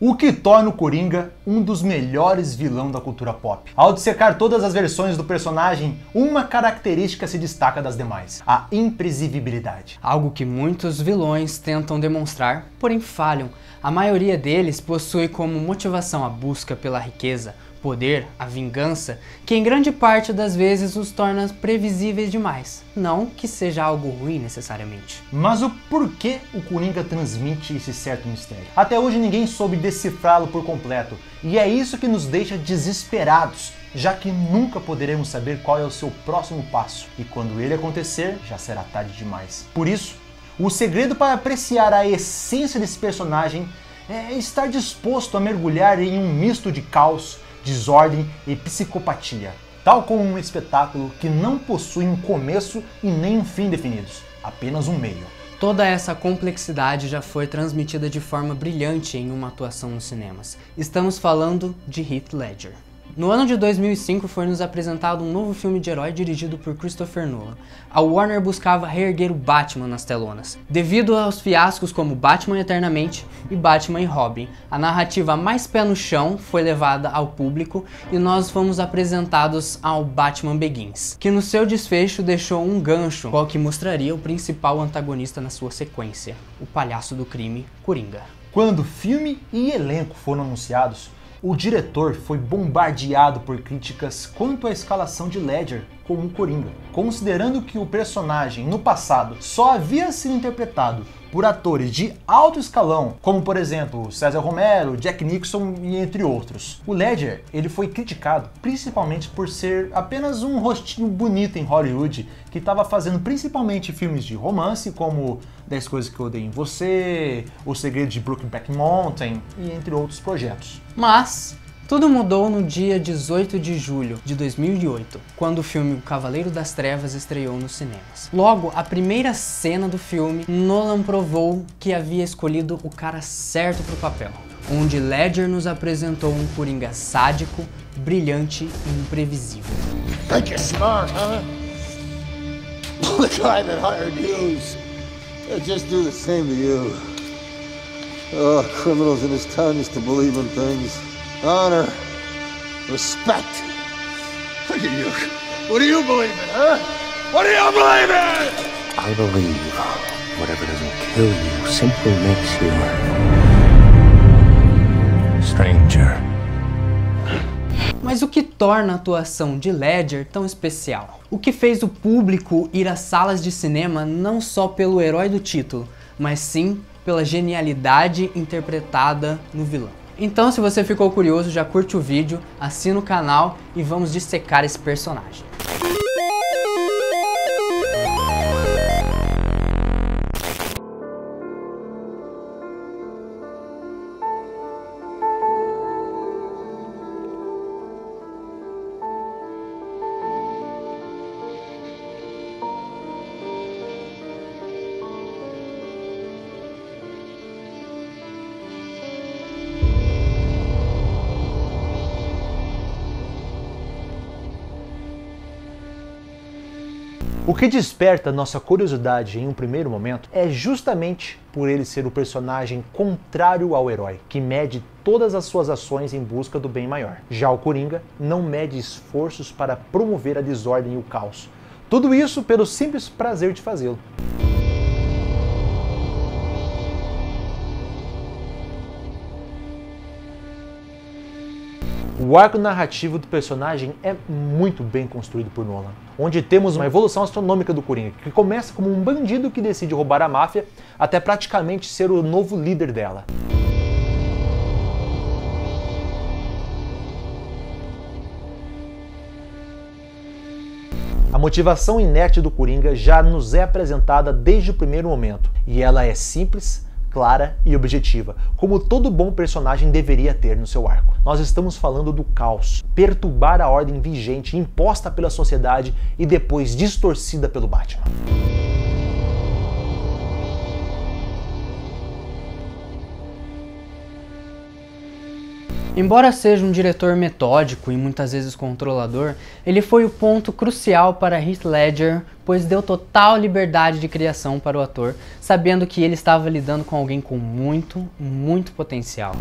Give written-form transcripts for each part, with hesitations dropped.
O que torna o Coringa um dos melhores vilões da cultura pop. Ao dissecar todas as versões do personagem, uma característica se destaca das demais: a imprevisibilidade. Algo que muitos vilões tentam demonstrar, porém falham. A maioria deles possui como motivação a busca pela riqueza, poder, a vingança, que em grande parte das vezes os torna previsíveis demais. Não que seja algo ruim necessariamente. Mas o porquê o Coringa transmite esse certo mistério? Até hoje ninguém soube decifrá-lo por completo, e é isso que nos deixa desesperados, já que nunca poderemos saber qual é o seu próximo passo, e quando ele acontecer, já será tarde demais. Por isso, o segredo para apreciar a essência desse personagem é estar disposto a mergulhar em um misto de caos, desordem e psicopatia, tal como um espetáculo que não possui um começo e nem um fim definidos, apenas um meio. Toda essa complexidade já foi transmitida de forma brilhante em uma atuação nos cinemas. Estamos falando de Heath Ledger. No ano de 2005 foi nos apresentado um novo filme de herói dirigido por Christopher Nolan. A Warner buscava reerguer o Batman nas telonas. Devido aos fiascos como Batman Eternamente e Batman e Robin, a narrativa mais pé no chão foi levada ao público e nós fomos apresentados ao Batman Begins, que no seu desfecho deixou um gancho, qual que mostraria o principal antagonista na sua sequência, o palhaço do crime, Coringa. Quando filme e elenco foram anunciados, o diretor foi bombardeado por críticas quanto à escalação de Ledger como Coringa, considerando que o personagem no passado só havia sido interpretado por atores de alto escalão, como por exemplo César Romero, Jack Nicholson e entre outros. O Ledger, ele foi criticado principalmente por ser apenas um rostinho bonito em Hollywood, que estava fazendo principalmente filmes de romance, como 10 Coisas que Eu Odeio em Você, O Segredo de Brokeback Mountain e entre outros projetos. Mas tudo mudou no dia 18 de julho de 2008, quando o filme O Cavaleiro das Trevas estreou nos cinemas. Logo, a primeira cena do filme, Nolan provou que havia escolhido o cara certo para o papel, onde Ledger nos apresentou um Coringa sádico, brilhante e imprevisível. Think you're smart, huh? The guy that hired you, he'll just do the same to you. Oh, criminals in this town used to believe in things. Honor, respect. Look at you. What do you believe in, huh? What do you believe in? I believe whatever doesn't kill you simply makes you stranger. Mas o que torna a atuação de Ledger tão especial? O que fez o público ir às salas de cinema não só pelo herói do título, mas sim pela genialidade interpretada no vilão. Então, se você ficou curioso, já curte o vídeo, assina o canal e vamos dissecar esse personagem. O que desperta nossa curiosidade em um primeiro momento é justamente por ele ser o personagem contrário ao herói, que mede todas as suas ações em busca do bem maior. Já o Coringa não mede esforços para promover a desordem e o caos. Tudo isso pelo simples prazer de fazê-lo. O arco narrativo do personagem é muito bem construído por Nolan, onde temos uma evolução astronômica do Coringa, que começa como um bandido que decide roubar a máfia, até praticamente ser o novo líder dela. A motivação inerte do Coringa já nos é apresentada desde o primeiro momento, e ela é simples, clara e objetiva, como todo bom personagem deveria ter no seu arco. Nós estamos falando do caos, perturbar a ordem vigente imposta pela sociedade e depois distorcida pelo Batman. Embora seja um diretor metódico e muitas vezes controlador, ele foi o ponto crucial para Heath Ledger, pois deu total liberdade de criação para o ator, sabendo que ele estava lidando com alguém com muito potencial.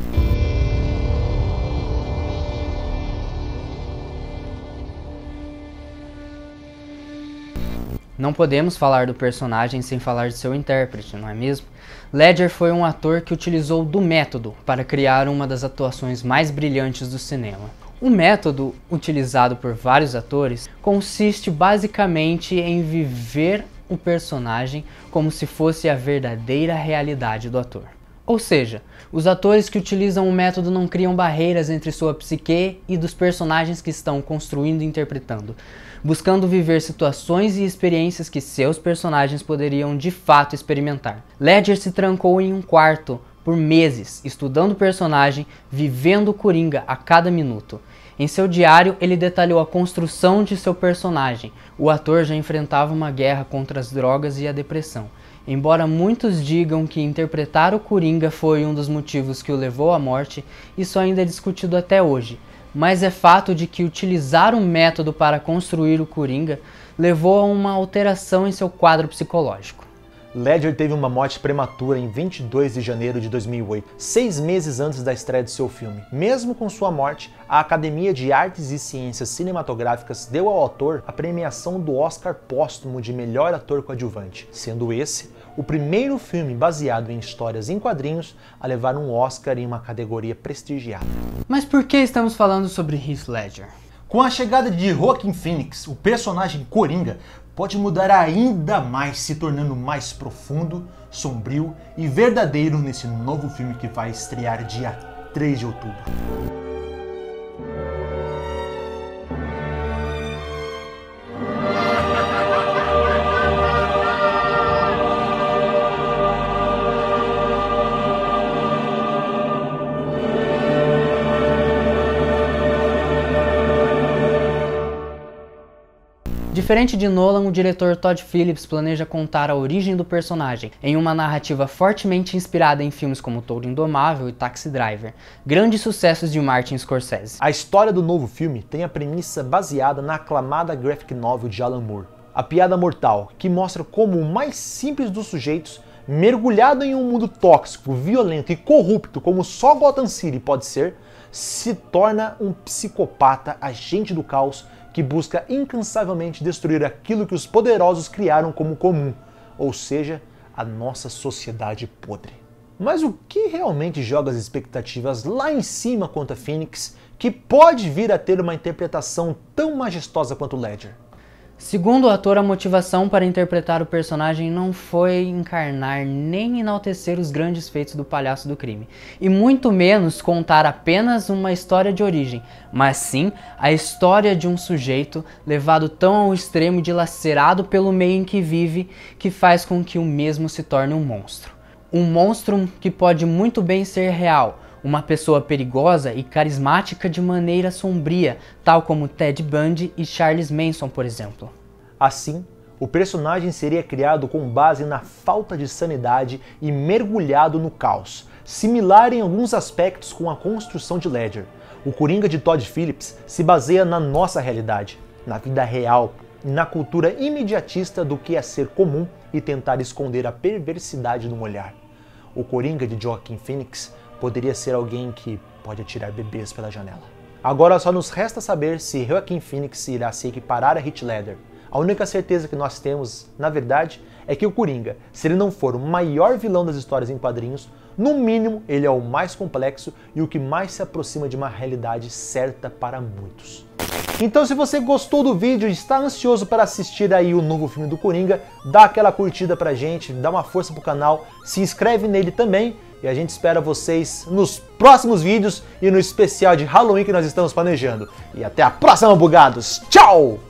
Não podemos falar do personagem sem falar de seu intérprete, não é mesmo? Ledger foi um ator que utilizou do método para criar uma das atuações mais brilhantes do cinema. O método, utilizado por vários atores, consiste basicamente em viver o personagem como se fosse a verdadeira realidade do ator. Ou seja, os atores que utilizam o método não criam barreiras entre sua psique e dos personagens que estão construindo e interpretando, buscando viver situações e experiências que seus personagens poderiam de fato experimentar. Ledger se trancou em um quarto por meses, estudando o personagem, vivendo o Coringa a cada minuto. Em seu diário, ele detalhou a construção de seu personagem. O ator já enfrentava uma guerra contra as drogas e a depressão. Embora muitos digam que interpretar o Coringa foi um dos motivos que o levou à morte, isso ainda é discutido até hoje. Mas é fato de que utilizar um método para construir o Coringa levou a uma alteração em seu quadro psicológico. Ledger teve uma morte prematura em 22 de janeiro de 2008, 6 meses antes da estreia de seu filme. Mesmo com sua morte, a Academia de Artes e Ciências Cinematográficas deu ao ator a premiação do Oscar póstumo de melhor ator coadjuvante, sendo esse o primeiro filme baseado em histórias em quadrinhos a levar um Oscar em uma categoria prestigiada. Mas por que estamos falando sobre Heath Ledger? Com a chegada de Joaquin Phoenix, o personagem Coringa pode mudar ainda mais, se tornando mais profundo, sombrio e verdadeiro nesse novo filme que vai estrear dia 3 de outubro. Diferente de Nolan, o diretor Todd Phillips planeja contar a origem do personagem em uma narrativa fortemente inspirada em filmes como Touro Indomável e Taxi Driver, grandes sucessos de Martin Scorsese. A história do novo filme tem a premissa baseada na aclamada graphic novel de Alan Moore, A Piada Mortal, que mostra como o mais simples dos sujeitos, mergulhado em um mundo tóxico, violento e corrupto como só Gotham City pode ser, se torna um psicopata agente do caos que busca incansavelmente destruir aquilo que os poderosos criaram como comum, ou seja, a nossa sociedade podre. Mas o que realmente joga as expectativas lá em cima quanto a Phoenix, que pode vir a ter uma interpretação tão majestosa quanto Ledger? Segundo o ator, a motivação para interpretar o personagem não foi encarnar nem enaltecer os grandes feitos do palhaço do crime, e muito menos contar apenas uma história de origem, mas sim a história de um sujeito levado tão ao extremo e dilacerado pelo meio em que vive, que faz com que o mesmo se torne um monstro. Um monstro que pode muito bem ser real, uma pessoa perigosa e carismática de maneira sombria, tal como Ted Bundy e Charles Manson, por exemplo. Assim, o personagem seria criado com base na falta de sanidade e mergulhado no caos, similar em alguns aspectos com a construção de Ledger. O Coringa de Todd Phillips se baseia na nossa realidade, na vida real, e na cultura imediatista do que é ser comum e tentar esconder a perversidade no olhar. O Coringa de Joaquin Phoenix poderia ser alguém que pode atirar bebês pela janela. Agora só nos resta saber se Joaquin Phoenix irá se equiparar a Heath Ledger. A única certeza que nós temos, na verdade, é que o Coringa, se ele não for o maior vilão das histórias em quadrinhos, no mínimo ele é o mais complexo e o que mais se aproxima de uma realidade certa para muitos. Então, se você gostou do vídeo e está ansioso para assistir aí o novo filme do Coringa, dá aquela curtida pra gente, dá uma força pro canal, se inscreve nele também e a gente espera vocês nos próximos vídeos e no especial de Halloween que nós estamos planejando. E até a próxima, bugados! Tchau!